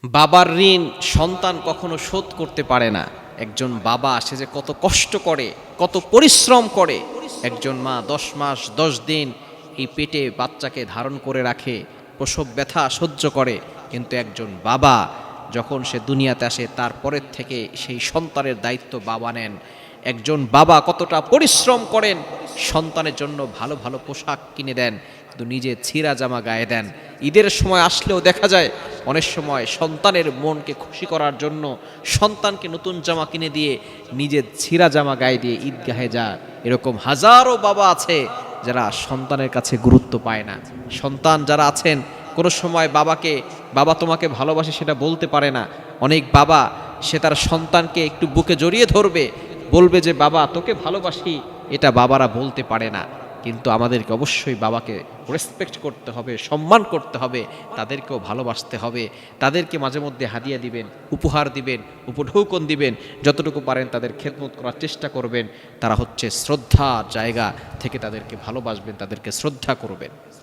বাবার ঋণ সন্তান কখনো শোধ করতে পারে না। একজন বাবা সে যে কত কষ্ট করে, কত পরিশ্রম করে। একজন মা 10 মাস 10 দিন এই পেটে বাচ্চাকে ধারণ করে রাখে, প্রসব ব্যথা সহ্য করে। কিন্তু একজন বাবা যখন সে দুনিয়াতে আসে তারপরের থেকে সেই সন্তানের দায়িত্ব বাবা নেন। একজন বাবা কতটা পরিশ্রম করেন, সন্তানের জন্য ভালো ভালো পোশাক কিনে দেন, কিন্তু নিজে ছিঁড়া জামা গায়ে দেন। ঈদের সময় আসলেও দেখা যায় অনেক সময় সন্তানের মনকে খুশি করার জন্য সন্তানকে নতুন জামা কিনে দিয়ে নিজের ছিঁড়া জামা গায়ে দিয়ে ঈদগাহে যায়। এরকম হাজারো বাবা আছে যারা সন্তানের কাছে গুরুত্ব পায় না। সন্তান যারা আছেন কোনো সময় বাবাকে, বাবা তোমাকে ভালোবাসে সেটা বলতে পারে না। অনেক বাবা সে তার সন্তানকে একটু বুকে জড়িয়ে ধরবে, বলবে যে বাবা তোকে ভালোবাসি, এটা বাবারা বলতে পারে না। কিন্তু আমাদেরকে অবশ্যই বাবাকে রেসপেক্ট করতে হবে, সম্মান করতে হবে, তাদেরকেও ভালোবাসতে হবে। তাদেরকে মাঝে মধ্যে হাদিয়া দিবেন, উপহার দিবেন, উপঢৌকন দিবেন, যতটুকু পারেন তাদের খেদমত করার চেষ্টা করবেন। তারা হচ্ছে শ্রদ্ধার জায়গা থেকে তাদেরকে ভালোবাসবেন, তাদেরকে শ্রদ্ধা করবেন।